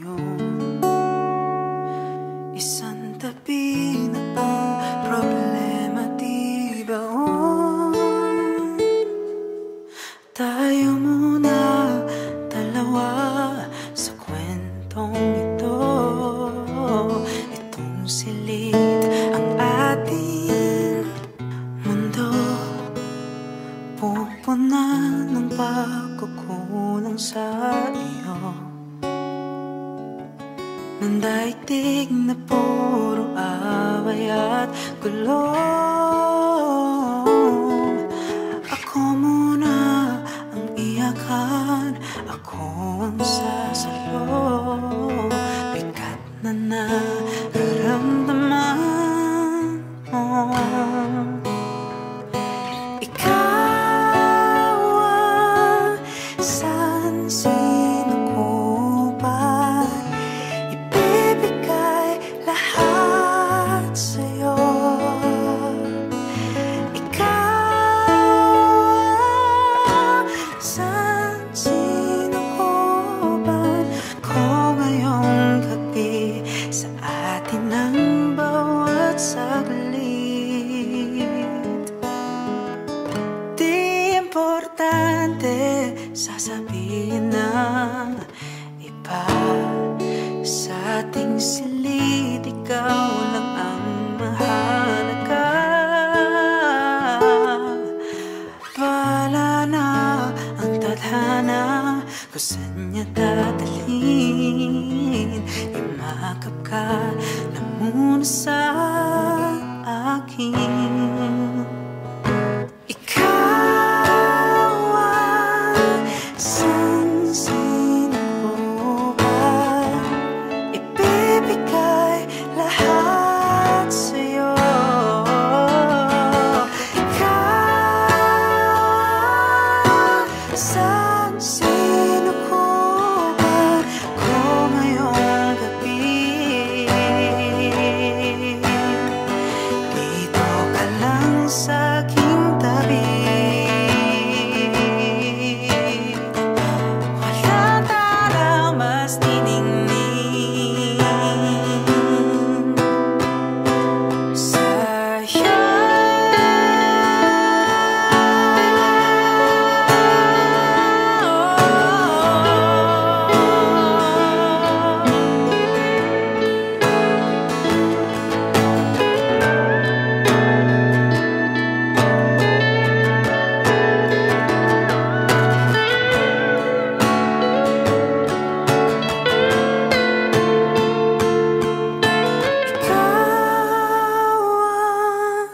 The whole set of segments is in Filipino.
ngayon. Isang tabi na ang problema, di ba? Tayo muna dalawa sa kwentong ito. Itong silid ang ating mundo, pupunan ng pagkukulang sa iyo, ng daigdig na puro away at gulo. Ako muna ang iyakan, ako ang sasalo. Bigat na nararamdaman mo. Ikaw ang sansin ko ba? Ibibigay lahat sa'yo. Ikaw ang sansin ko ba? Ko ngayong gabi sa atin ang bawat saglit. Di importante sasabihin ng iba, sa ating silid ikaw lang ang mahalaga. Bahala na ang tadhana kung saan niya dadalhin. Imakap ka na muna sa akin. Ikaw ang sansin ko ba? Ibibigay lahat sa'yo. Ikaw ang sansin ko ba? Ko ngayong gabi. Dito ka lang sa aking tabi. Walang taraw mas niningning sa'yo. Ikaw ang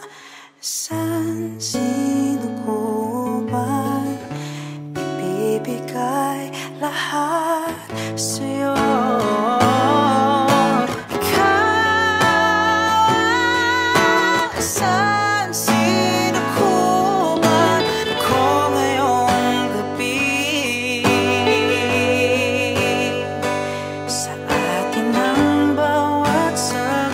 sansin ko ba? Ibibigay lahat sa'yo. Ikaw ang sansin ko ba? Ko ngayong gabi sa atin ang bawat saglit.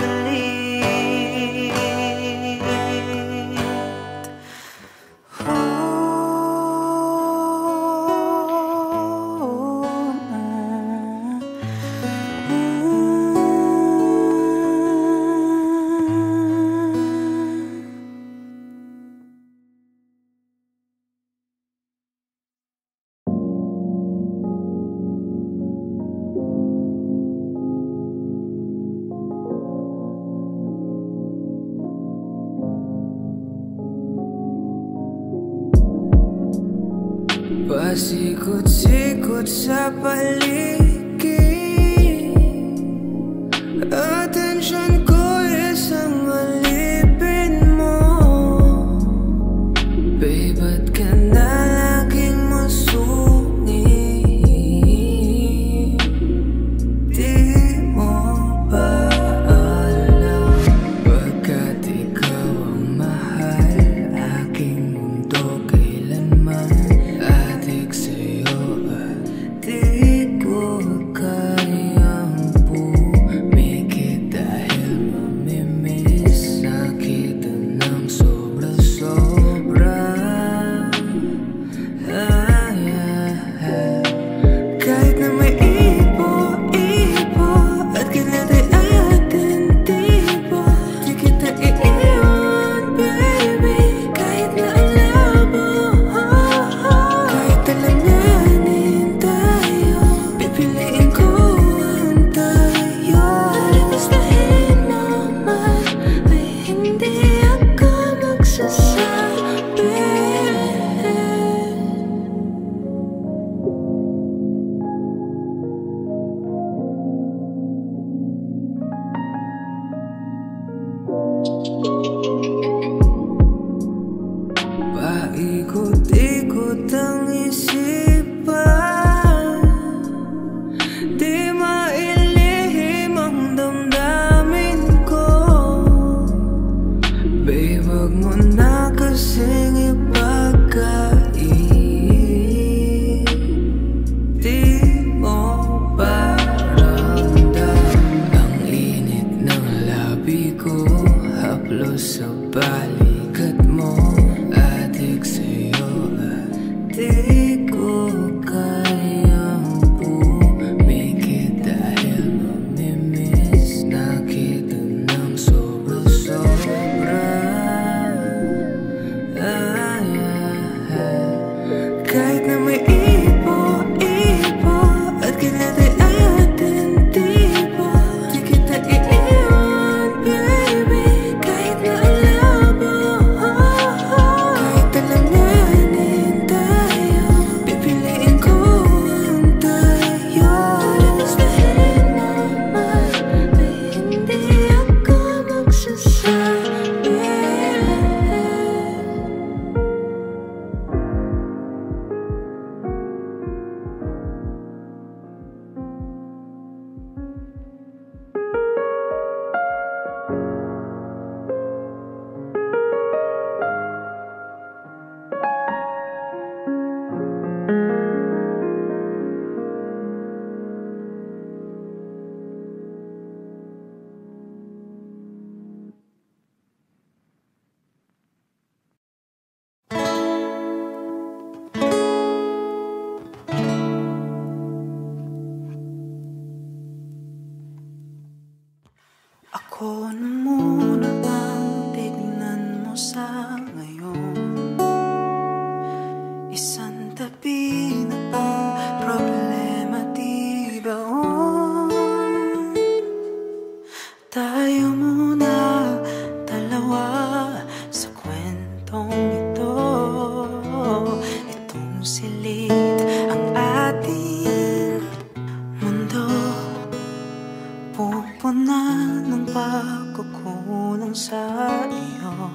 Pasikot-sikot sa paligid, atensyon ko isang alipin mo. Babe, ba't ka na laging masungit? Di mo ba alam, pagkat ikaw ang mahal, aking mundo kailanman adik sa'yo at di ko Ako na muna ang tignan mo sa ngayon. Isang tabi na ang problema, di ba? Tayo muna dalawa sa kwentong ito. Itong silid ang ating mundo, pupuna ng pagkukulang sa iyo.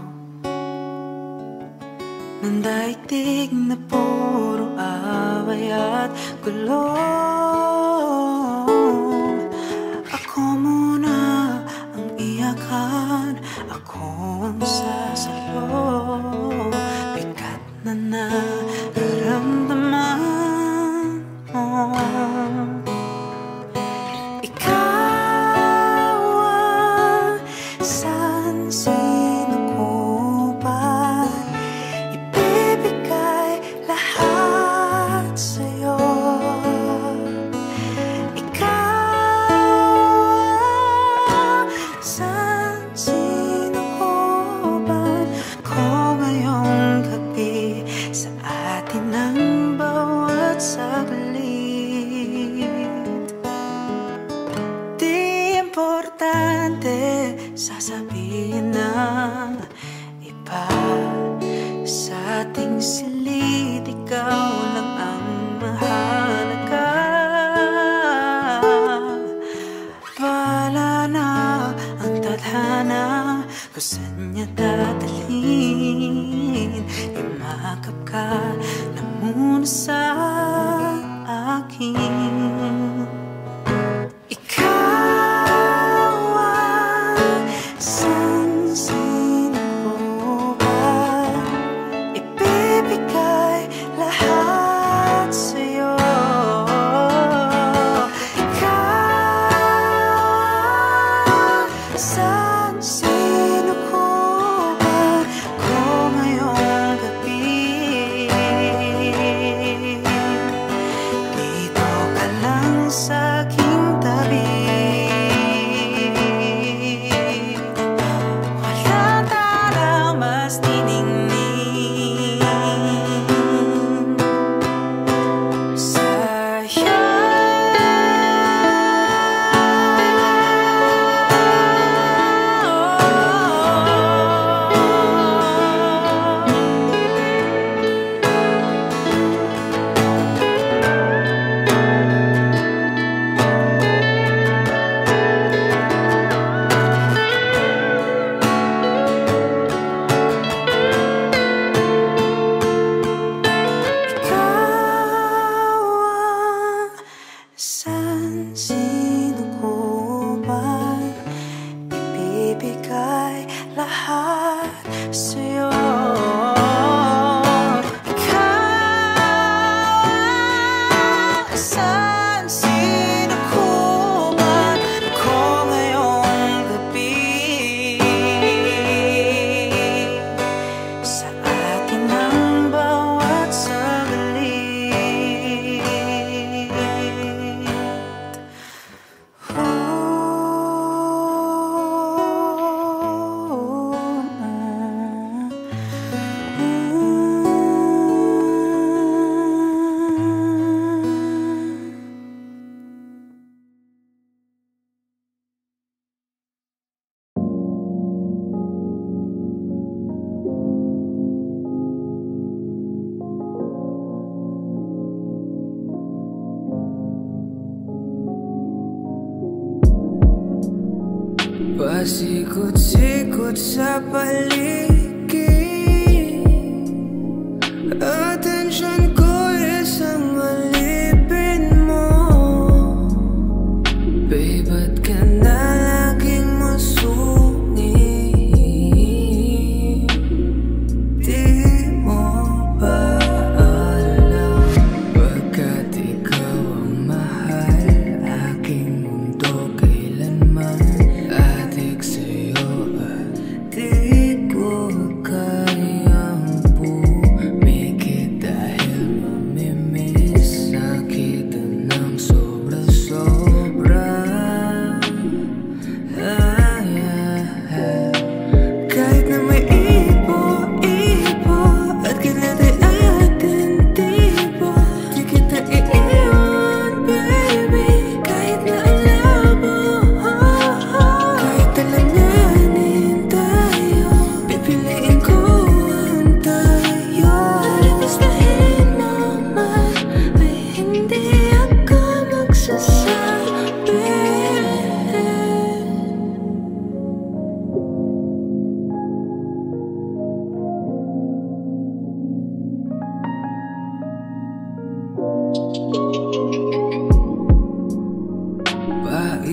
Nang daigdig na puro away at gulo, ako muna ang iyakan, ako ang sasalo. Bigat na nararamdaman mo. Ikaw ang sansin ko ba? Ibibigay lahat sa'yo. Ikaw ang sansin ko ba? Ko ngayong gabi sa atin ang bawat saglit. Di importante sasabihin ng iba, sa ating silid ikaw lang ang mahalaga. Bahala na ang tadhana kung saan niya dadalhin. Imakap ka na muna sa akin. Ikaw ang sansin ko ba? Ibibigay lahat sa'yo. Ikaw ang sansin ko ba? Ko ngayong gabi. Dito ka lang sa aking tabi. Wala tayong mas niningning sa'yo. Ikaw ang sansin ko ba? Ibibigay lahat sa'yo. Ikaw ang sansin ko ba? Ko ngayong gabi sa atin ang bawat saglit. Pasikot-sikot sa paligid, atensyon ko isang alipin mo. Babe, ba't ka na laging masungit? Di mo ba alam, pagkat ikaw ang mahal, aking mundo kailanman adik sa'yo at di ko kayang pumikit dahil mamimiss na kita ng sobra-sobra.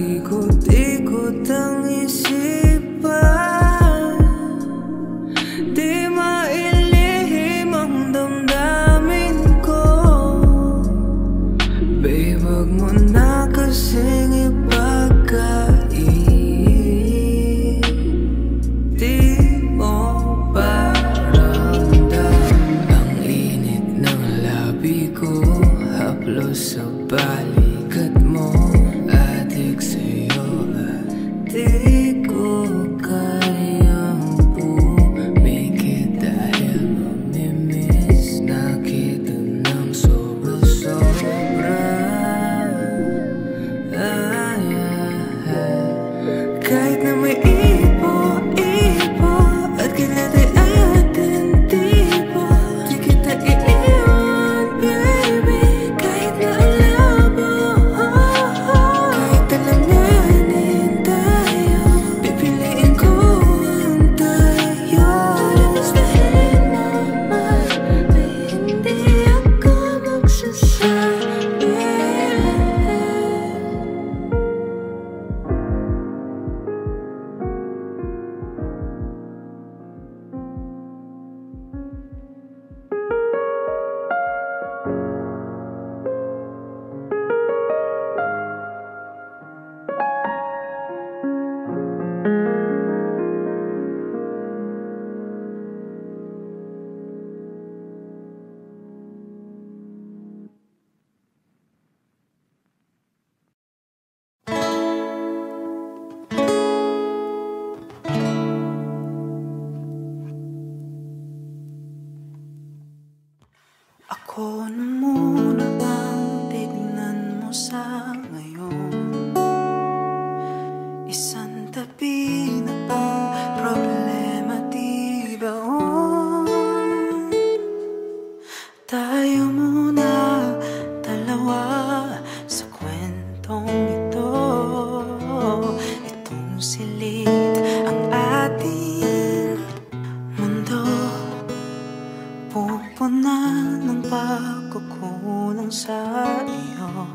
Ikot-ikot ang isipan, di mailihim ang damdamin ko. Babe, wag mo na kasing ipagkait. Di mo ba ramdam ang init ng labi ko, haplos sa balikat mo, adik sa'yo at di ko kayang pumikit dahil mamimiss na kita ng sobra-sobra. Kahit na may ipo-ipo at kinatay ating tipo, di kita iiwan, baby, kahit na ang labo. Kahit alanganin tayo, pipiliin ko ang tayo. Gustuhin mo man, may hindi ako magsasabi. Ako na muna ang tignan mo sa ngayon. Isang tabi na ang problema, di ba? Tayo muna dalawa sa kwentong ito. Itong silid ang ating mundo, pupunan ng pagkukulang sa iyo,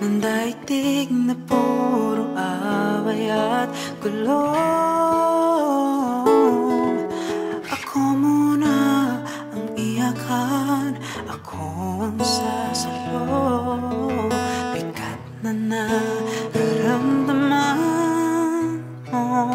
ng daigdig na puro away at gulo. Ako muna ang iyakan, ako ang sasalo, bigat na nararamdaman mo.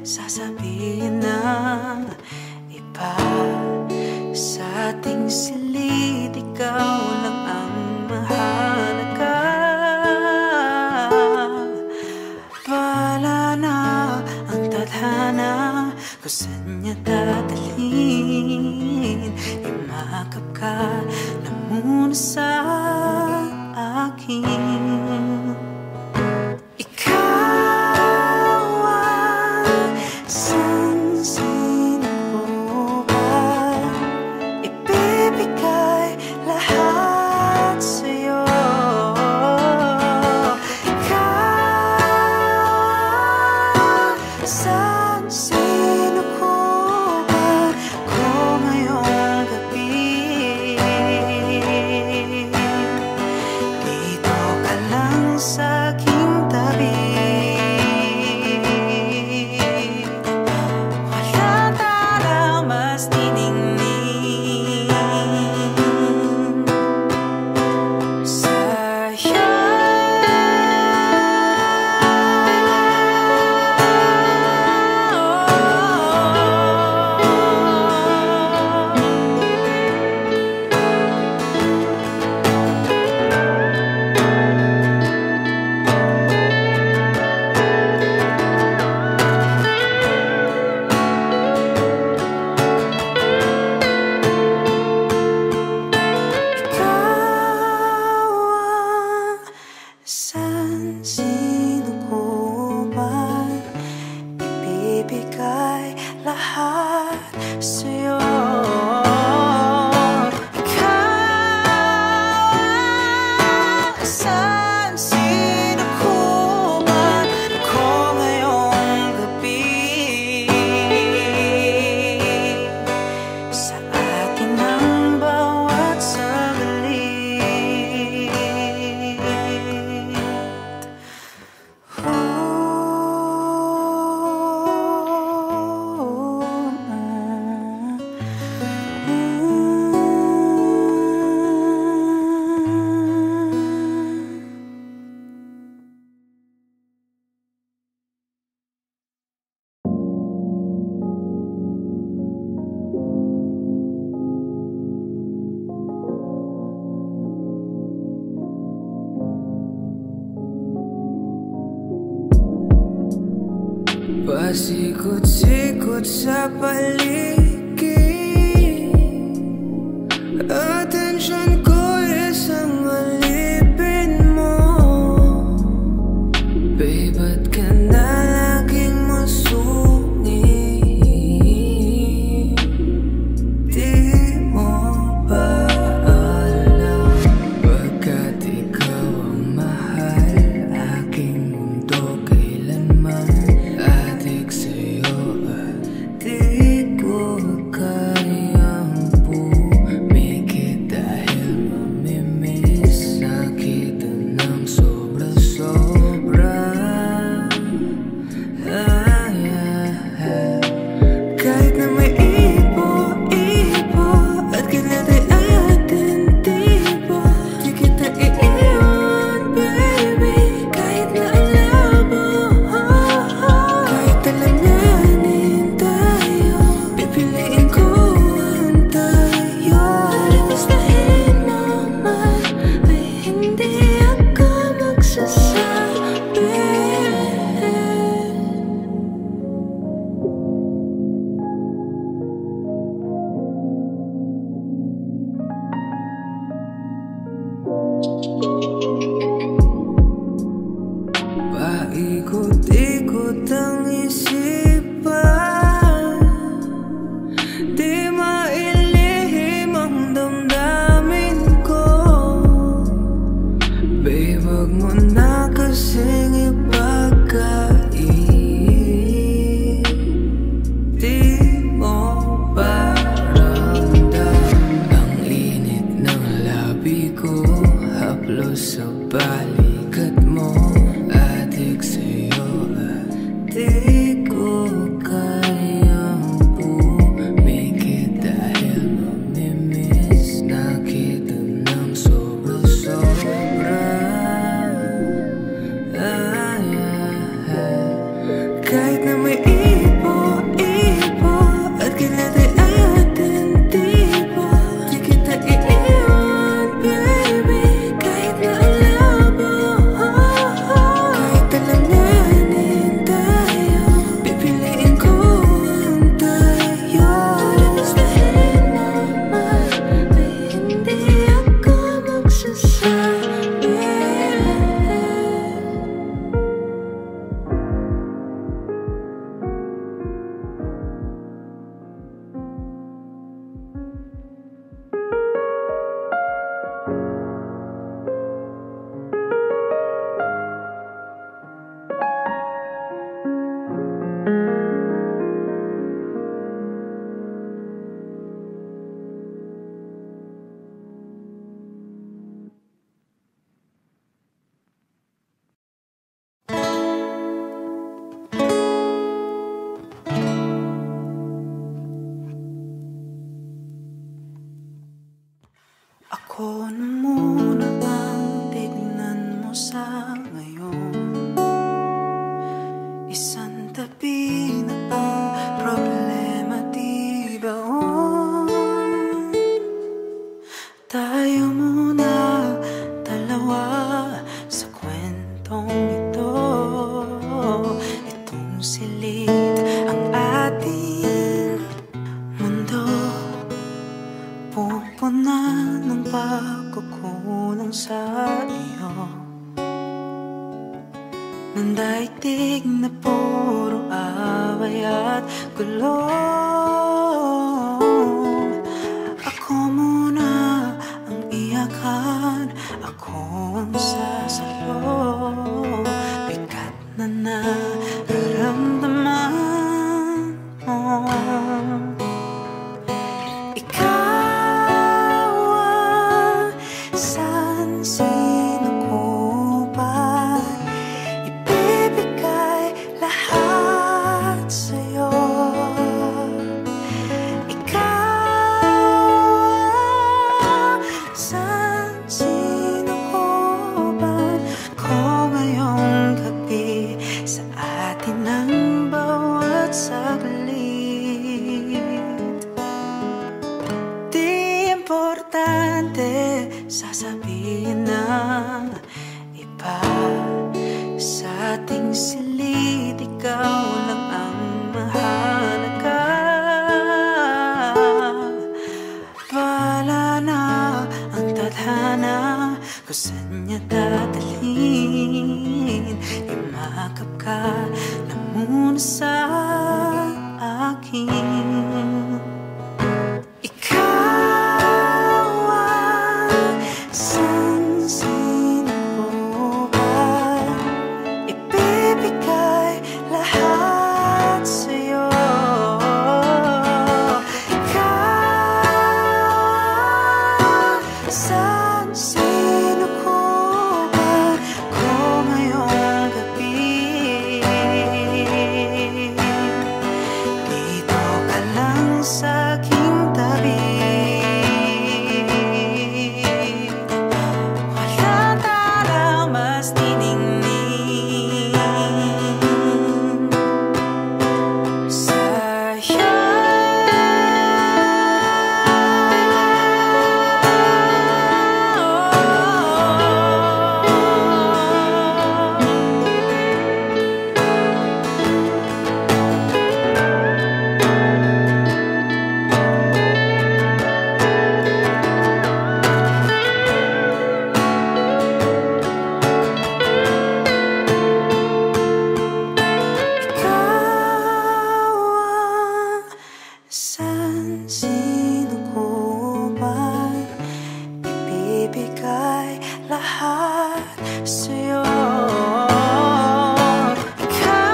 Sasabihin ng iba sa ating silid, ikaw lang ang mahalaga. Bahala na ang tadhana kung saan niya dadalhin. Imakap ka na muna sa akin. Wala tara mas tiningning. Pasikot-sikot sa paligid, atensyon ko isang alipin mo. Babe, ba't ka na laging masungit? Di mo ba alam, pagkat ikaw ang mahal, aking mundo kailanman adik sa'yo at di ko kayang pumikit dahil mamimiss na kita ng sobra-sobra. Kahit na may ipo-ipo at kailan ay atin tipo, di kita iiwan, baby. Kahit na ang labo, kahit alanganin tayo, pipiliin ko ang tayo. Gustuhin mo man ay hindi ako magsasabi. Paikot-ikot ang isipan, di mailihim ang damdamin ko. Babe, wag mo na kasing ipagkait. Di mo ba ramdam ang init ng labi ko, haplos sa balikat mo, adik sa'yo at di ko kayang pumikit dahil mamimiss na kita ng sobra-sobra. Kahit na may ipo-ipo at kailan ay atin tipo, di kita iiwan, baby. Kahit na ang labo, kahit alanganin tayo, pipiliin ko ang tayo. Gustuhin mo man ay hindi ako magsasabi. Ako na muna bang tignan mo sa ngayon? Isang tabi na ang problema, di ba? Tayo muna dalawa sa kwentong ito. Itong silid ang ating mundo, pupuna ng pagkukulang sa iyo, ng daigdig na puro away at gulo. Ako muna ang iyakan, ako ang sasalo, bigat na nararamdaman mo. Sasabihin ng iba Sa ating silid, ikaw lang ang mahalaga. Wala na ang tadhana kung saan niya dadalhin. Imakap ka na muna sa akin. Ikaw ang sansin ko ba? Ibibigay lahat sa'yo. Ikaw ang sansin ko ba? Kung ngayong gabi dito ka lang sa aking tabi. Wala tayong mas niningning sa'yo. Ikaw ang sansin ko ba? Ibibigay lahat sa'yo. Ikaw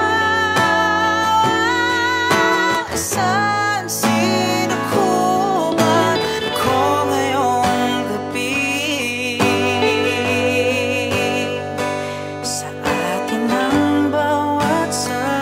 ang sansin ko ba? Kung ngayong gabi sa atin ang bawat saglit.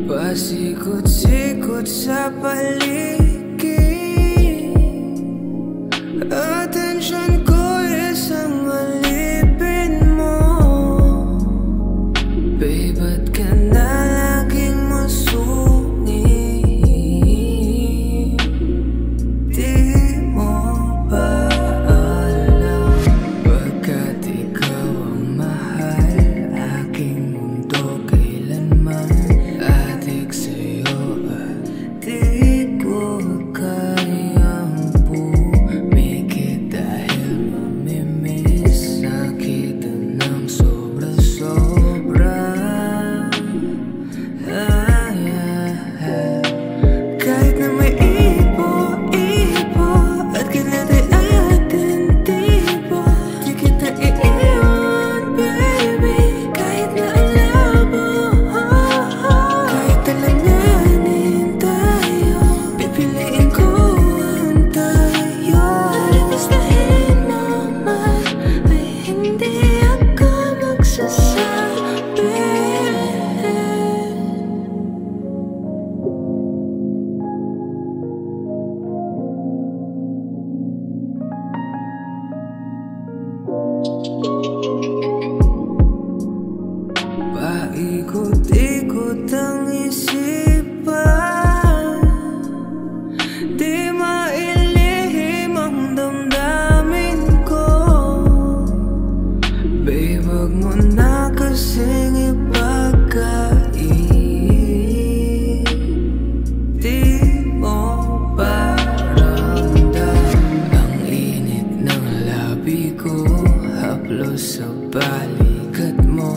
Pasikot-sikot sa paligid, atensyon ko isang alipin mo. Babe, ba't ka na laging masungit? Di mo ba alam, pagkat ikaw ang mahal, aking mundo kailanman adik sa'yo at di ko kayang pumikit dahil mamimiss na kita ng sobra-sobra. Kahit na may ipo-ipo at kinatay atin tipo, di kita iiwan, baby. Kahit na ang labo, kahit alanganin tayo, pipiliin ko ang tayo. Alimustahin naman ay hindi ako magsasabi. Paikot-ikot ang isipan, di mailihim ang damdamin ko. Babe, wag mo na kasing ipagkait. Di mo ba ramdam ang init ng labi ko, haplos sa balikat mo,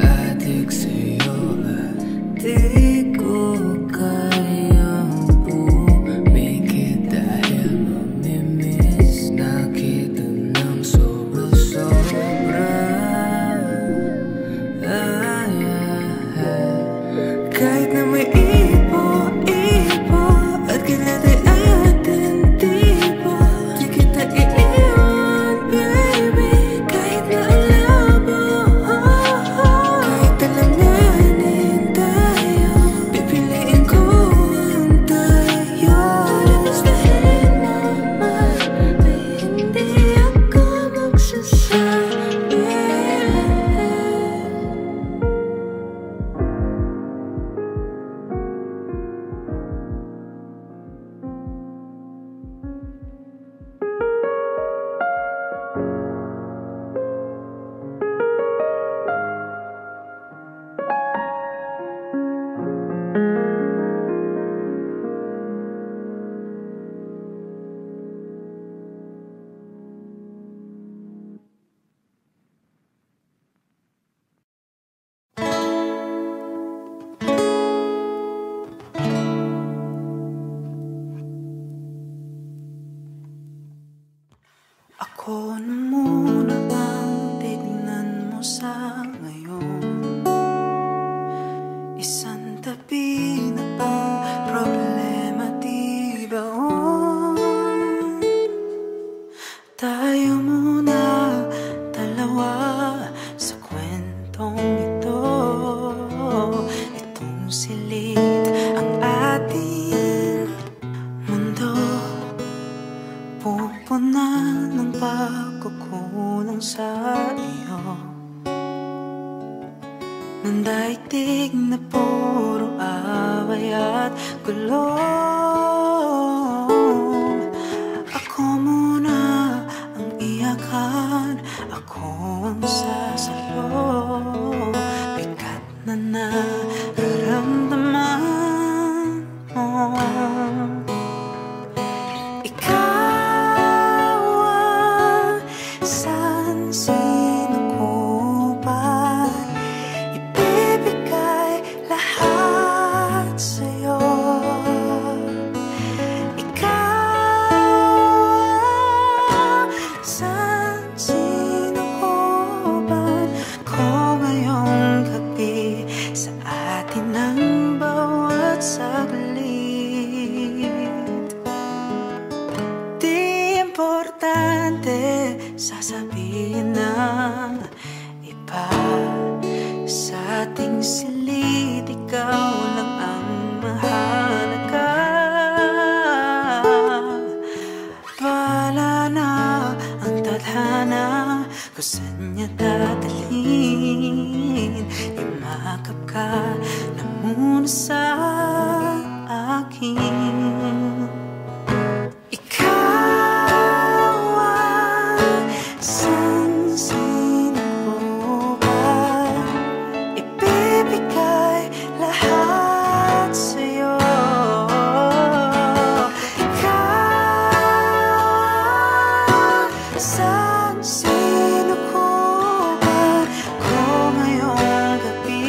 adik sa'yo at di ko kayang pumikit dahil mamimiss na kita ng sobra-sobra. Kahit na may ipo-ipo at kinatay atin tipo, Tabi na ang problema, di ba? Tayo muna dalawa sa kwentong ito. Itong silid ang ating mundo, pupunan ng pagkukulang sa iyo, ng daigdig na puro away at gulo. Ako muna ang iyakan, ako ang sasalo. Bigat na nararamdaman mo. Ikaw ang sansin ko ba? Ibibigay lahat sa'yo. Ikaw ang sansin ko ba? Ko ngayong gabi sa atin ang bawat saglit. Di importante sasabihin ng iba, sa ating silid ikaw lang ang mahalaga. Bahala na ang tadhana kung saan niya dadalhin. Imakap ka na muna sa akin. Ikaw ang sansin ko ba? Ibibigay lahat sa'yo. Ikaw ang sansin ko ba? Ko ngayong gabi.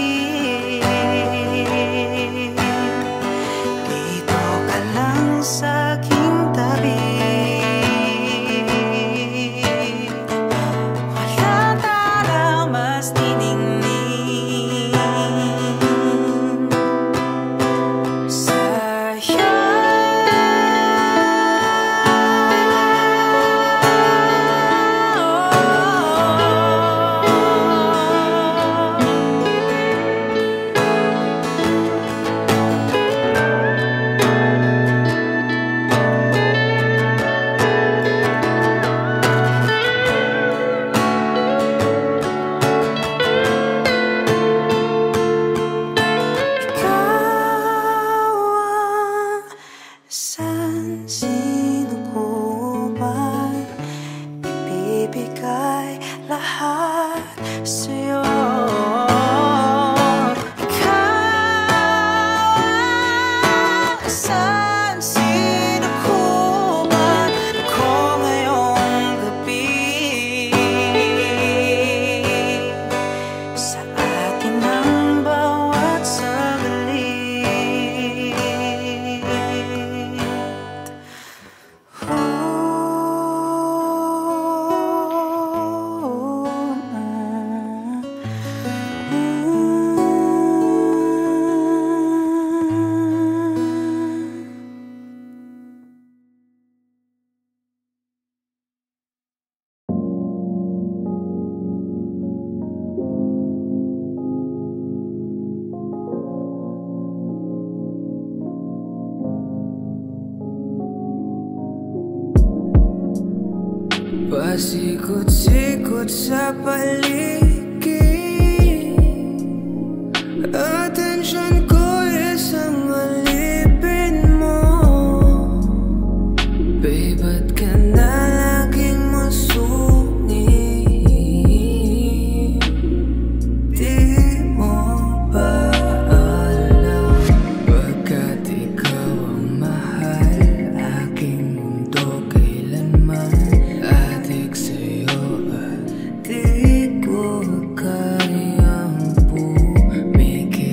Dito ka lang sa aking tabi. Walang tala mas tiningning sa'yo. Ikaw ang sansin ko ba? Ibibigay lahat sa'yo. Ikaw ang sansin ko ba? Ko ngayong gabi. Sa atin ang bawat saglit. Pasikot-sikot sa paligid, atensyon ko isang alipin mo. Babe, ba't ka na laging masungit? Di mo ba alam, pagkat ikaw ang mahal, aking mundo kailanman adik sa'yo at di ko kayang pumigil.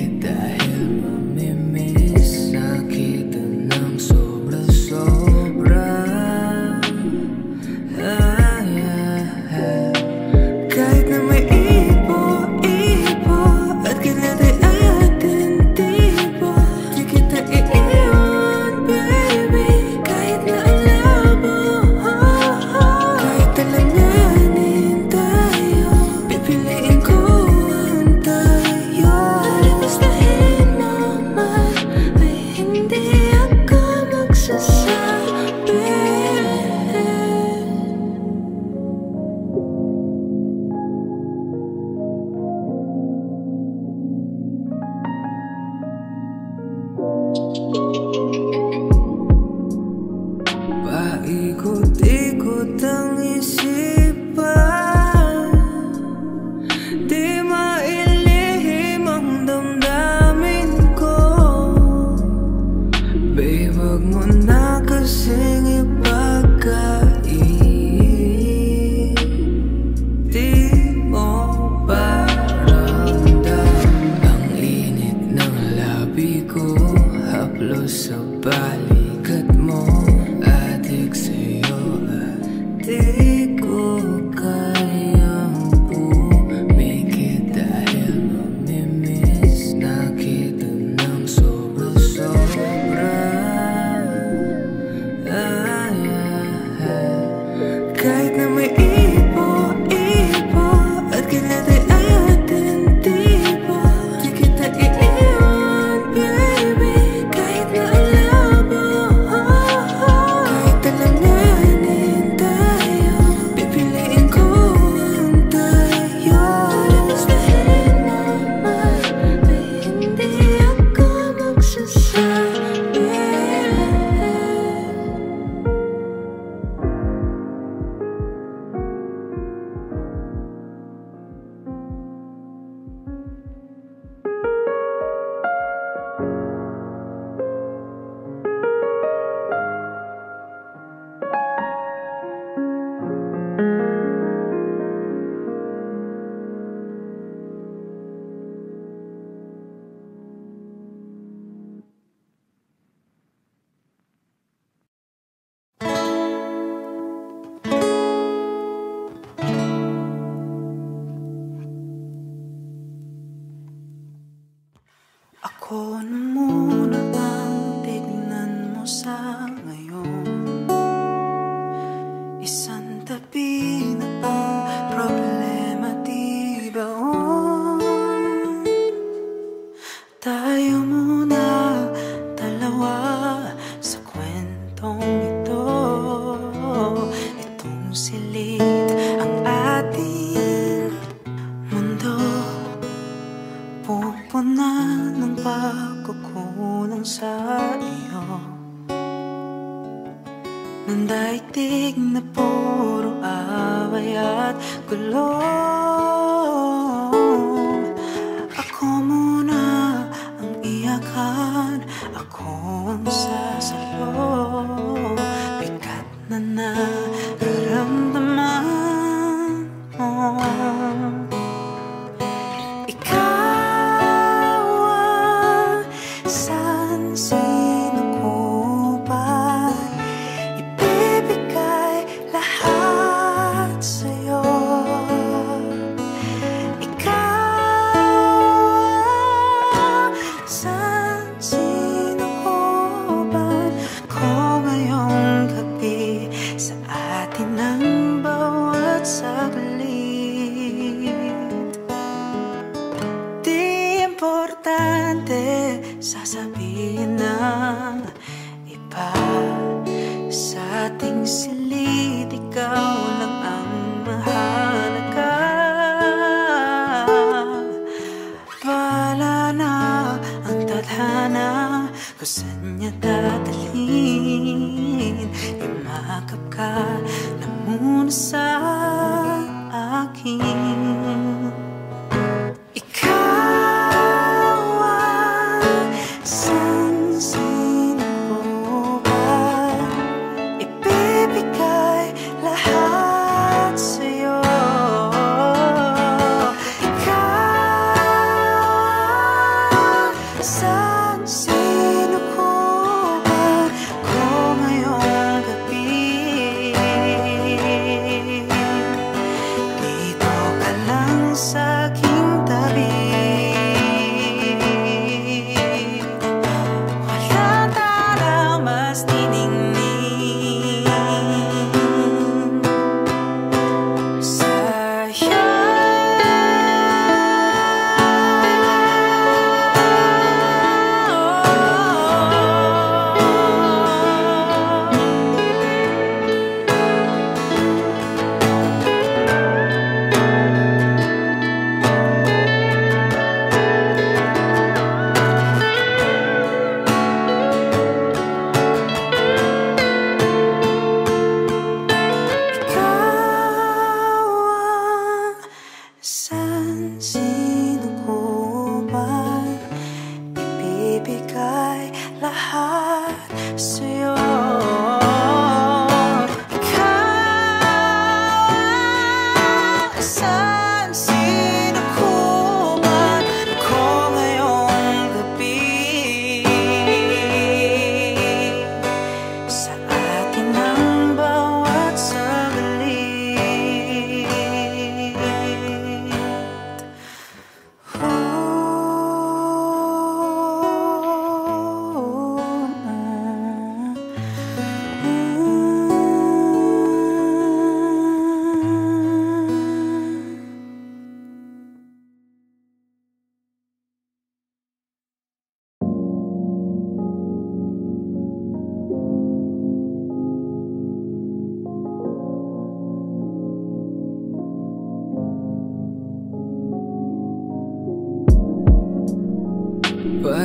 ko haplos sa balikat mo, adik sa'yo. Di ko kayang umikit dahil mamimiss na kita ng sobra-sobra. Kahit na may ipo-ipo at kailan ay atin di ba di kita iiwan, baby. Kahit na ang labo, kahit alanganin tayo, pipiliin ko ang tayo. Gustuhin naman ay hindi ako magsasabi. Ako na muna ang tignan mo sa ngayon. Isang tabi na ang problema, di ba? Tayo muna dalawa sa kwentong ito. Itong silid ang ating mundo, pupuna ng pagkukulang sa iyo, ng daigdig na puro away at gulo. Ako muna ang iyakan, ako ang sasalo. Bigat na nararamdaman mo. Sasabihin ng iba sa ating silid, ikaw lang ang mahalaga. Bahala na ang tadhana kung saan niya dadalhin. Imakap ka na muna sa akin. Sino ko man ako ngayong gabi.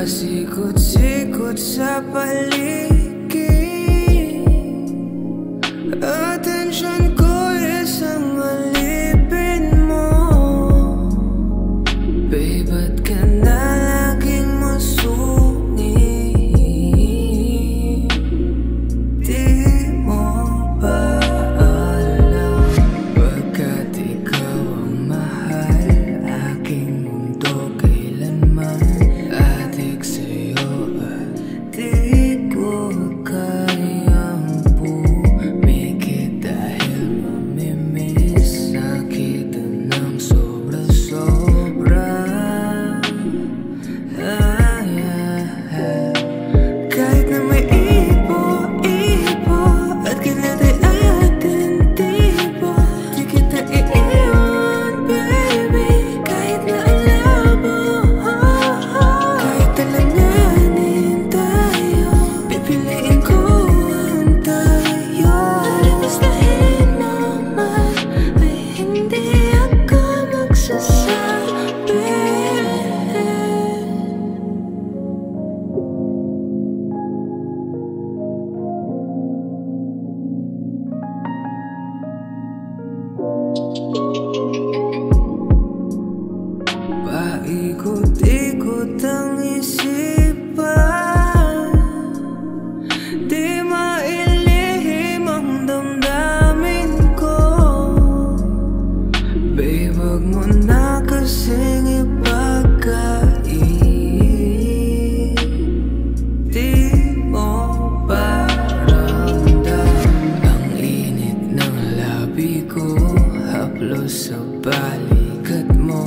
pasikot-sikot sa paligid. Atensyon ko isang alipin mo. Babe, ba't ka na laging masungit? Di mo ba alam, pagkat ikaw ang mahal, aking mundo kailanman adik sa'yo at di ko kayang pumikit dahil mamimiss na kita ng sobra-sobra. Kahit na may ipo-ipo at kailan ay atin tipo, di kita iiwan, baby. Kahit na ang labo, kahit alanganin tayo, pipiliin ko ang tayo. Alimustahin mo man, ay hindi ako magsasabi. Paikot-ikot ang isipan, di mailihim ang damdamin ko. Babe, wag mo na kasing ipagkait. Di mo ba ramdam ang init ng labi ko, haplos sa balikat mo,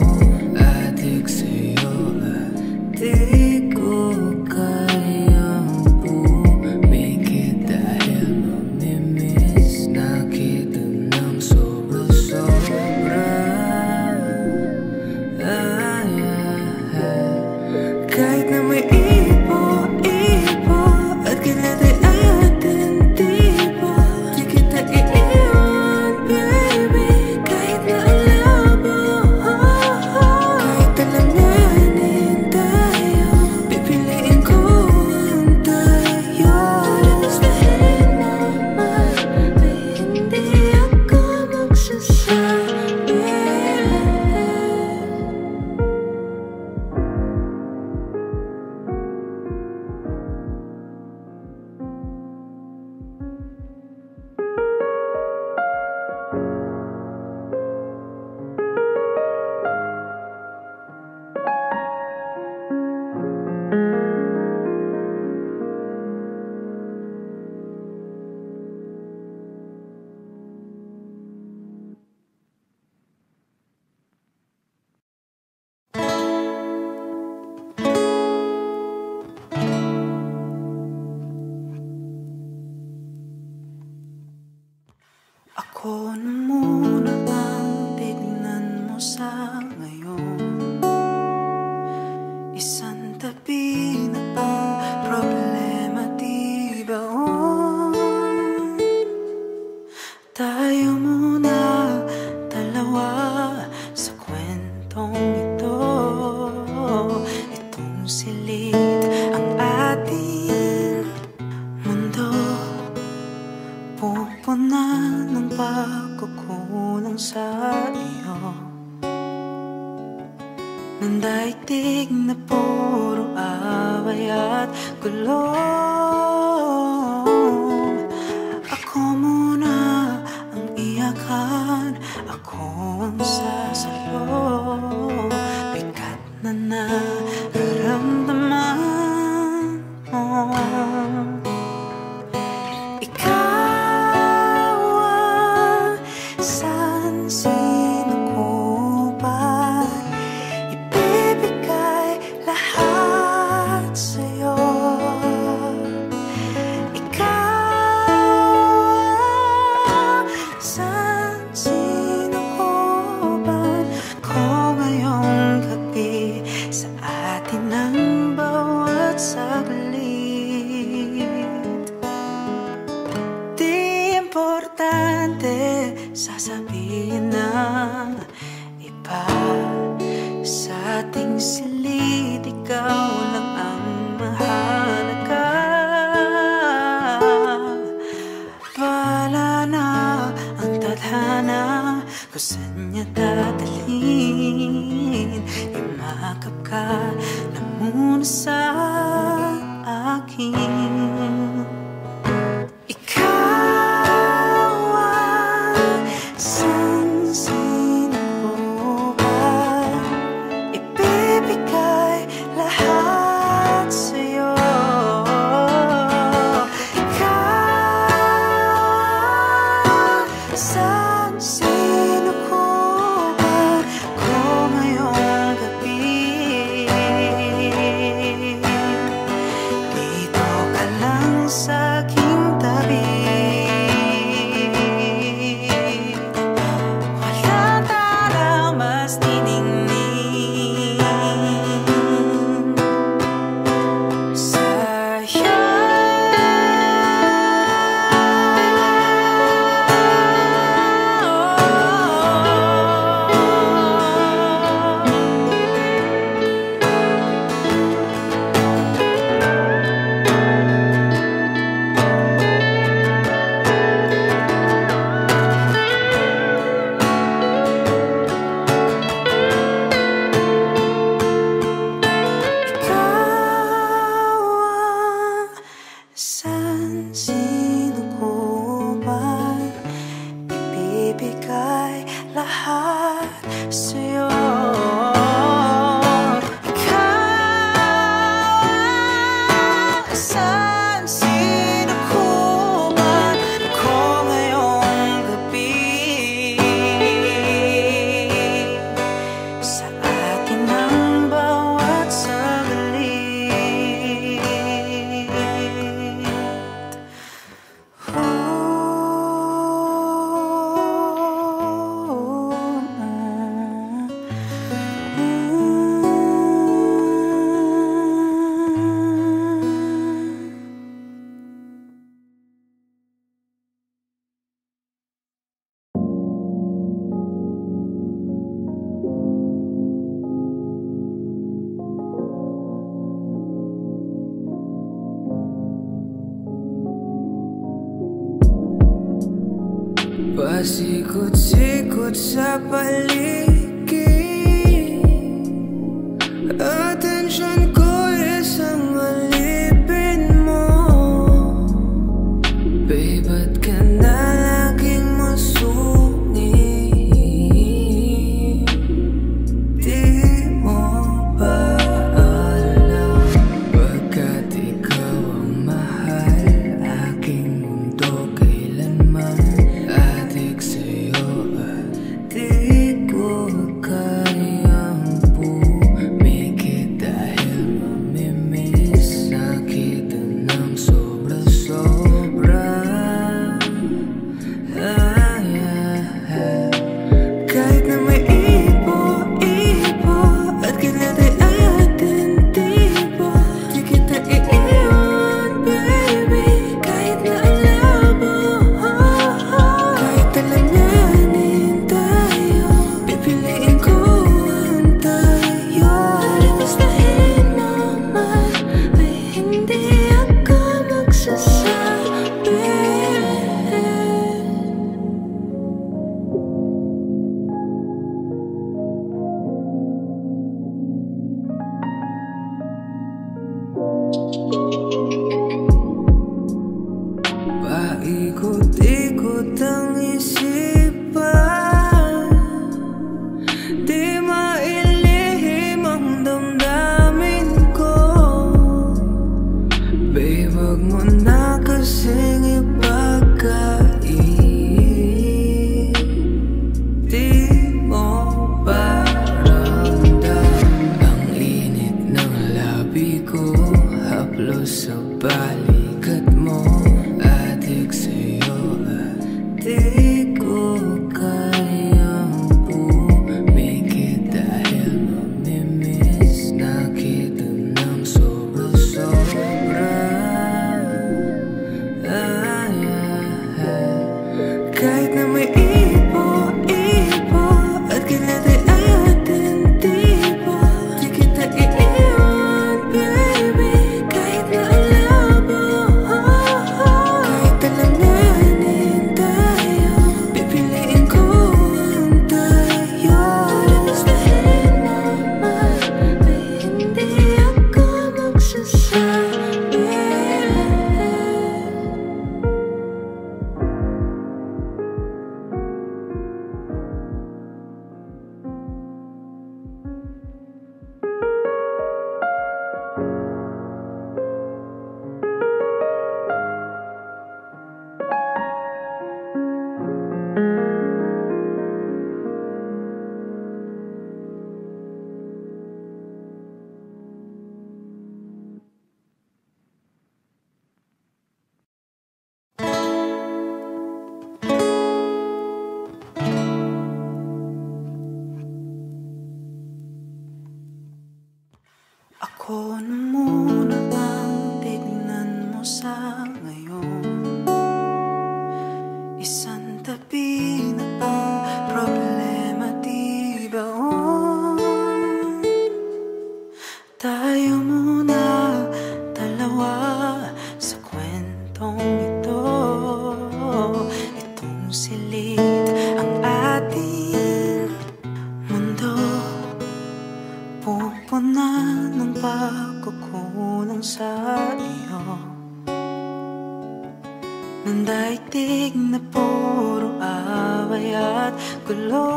adik sa'yo at di ko kayang pumikit dahil mamimiss na kita ng sobra-sobra. Kahit na may ipo-ipo at kailan ay atin tipo, di kita iiwan, baby. Kahit na ang labo, kahit alanganin tayo, pipiliin ko ang tayo. Alimustahin mo man, ay hindi ako magsasabi. Ako na muna ang tignan mo sa ngayon. Isang tabi na ang problema, di ba? Tayo muna dalawa sa kwentong ito. Itong silid ang ating mundo, pupunan ng pagkukulang sa iyo, ng daigdig na puro away at gulo. Ako muna ang iyakan, ako ang sasalo, bigat na nararamdaman mo. Sasabihin ng iba, sa ating silid ikaw lang ang San sino ko ba ibibigay lahat sa'yo? Ikaw, san sino ko ba ako ngayong gabi? Sa atin ang bawat saglit. Pasikot-sikot sa paligid, atensyon ko isang alipin mo. Babe, ba't ka na laging masungit? Di mo ba alam, pagkat ikaw ang mahal, aking mundo kailanman adik sa'yo at di ko kayang pumikit dahil mamimiss na kita ng sobra-sobra. Kahit na may ipo-ipo at kailan ay ating tipo, di kita iiwan, baby, kahit na ang labo. Kahit alanganin tayo, pipiliin ko ang tayo. Alimustahin mo man ay hindi ako magsasabi. Paikot-ikot ang isipan, di mailihim ang damdamin ko. Babe, wag mo na kasing ipagkait. Di mo ba ramdam ang init ng labi ko, haplos sa balikat mo, adik sa'yo at di ko kayang pumikit dahil mamimiss na kita ng sobra-sobra. Kahit na may ipo-ipo at kailan ay ating tipo, di kita iiwan, baby, kahit na ang labo. Kahit alanganin tayo, pipiliin ko ang tayo. Alimustahin mo man ay hindi ako magsasabi. Ako na muna bang tignan mo sa ngayon? Isang tabi na ang problema, di ba? Tayo muna dalawa sa kwentong ito. Itong silid ang ating mundo, pupuna ng pagkukulang sa iyo. ng daigdig na puro away at gulo.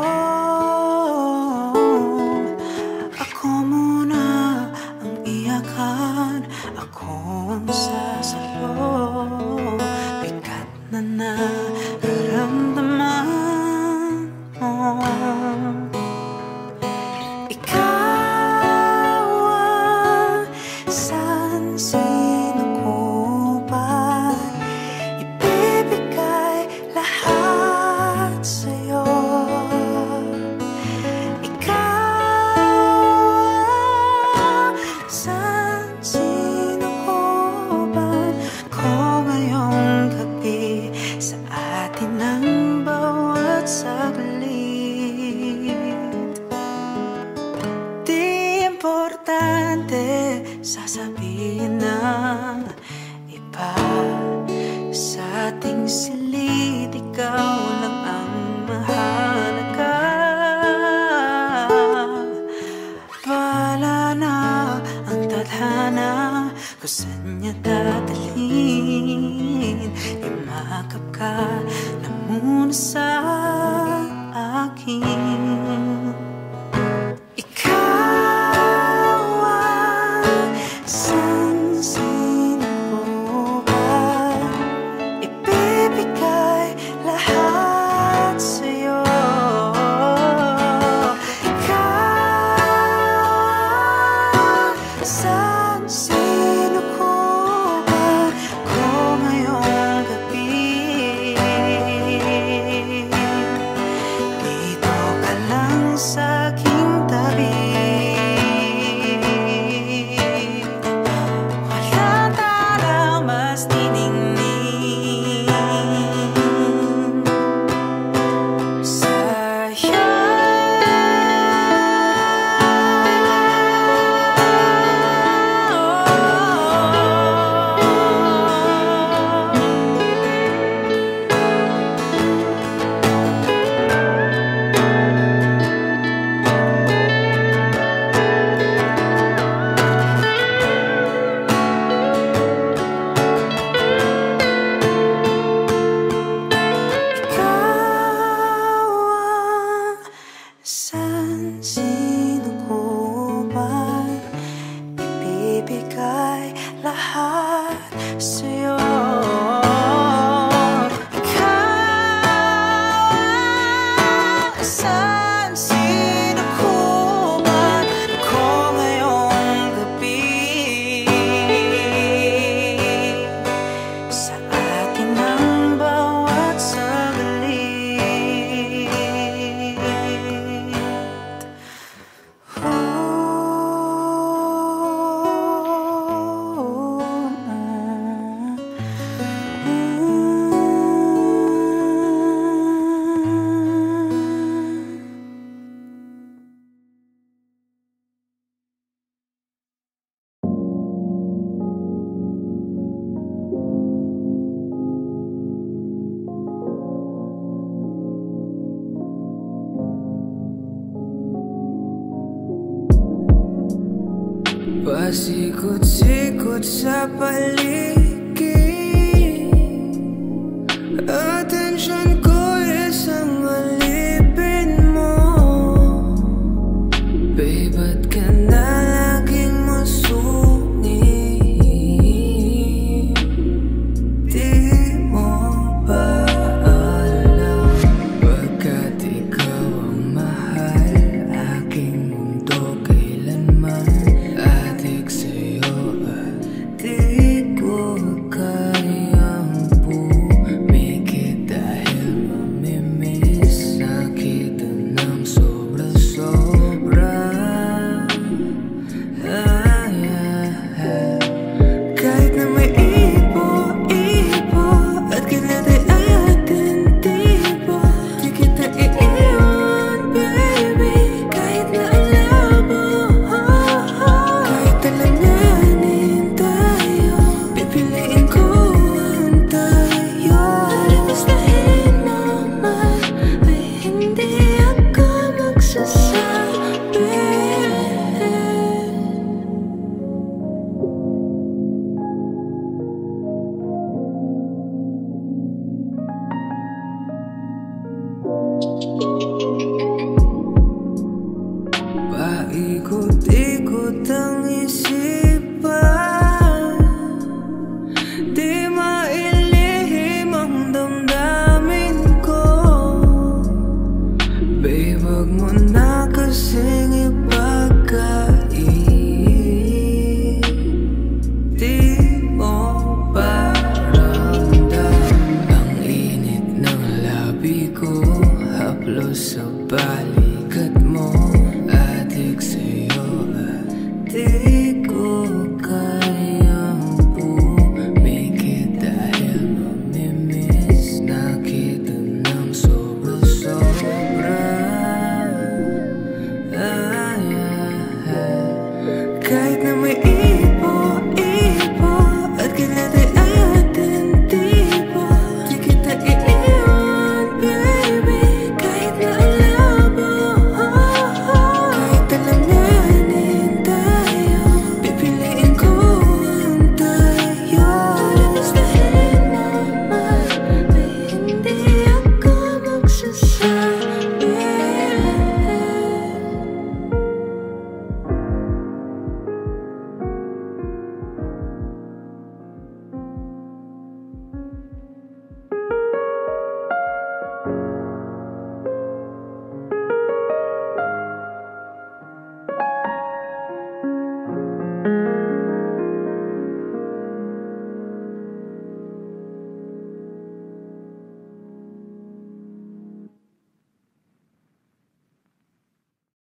Ako muna ang iyakan, ako ang sasalo. Bigat na nararamdaman mo. Ikaw ang sansin ko ba? Ibibigay lahat sa'yo. Ikaw ang sansin ko ba? Ko ngayong gabi sa atin ang bawat saglit. Di importante sasabihin ng iba. Sa ating silid, ikaw lang ang mahalaga. Bahala na ang tadhana kung saan niya dadalhin. Imakap ka na muna sa akin. Ikaw ang sansin ko ba? Ibibigay lahat sa'yo. Ikaw ang sansin ko ba? Ko ngayong gabi. Dito ka lang sa aking tabi. Walang taraw mas tiningning sa'yo. Ikaw ang sansin ko ba? Ibibigay lahat sa'yo. Ikaw ang sansin ko ba? Ko ngayong gabi. Sa atin ang bawat saglit. Pasikot-sikot sa paligid.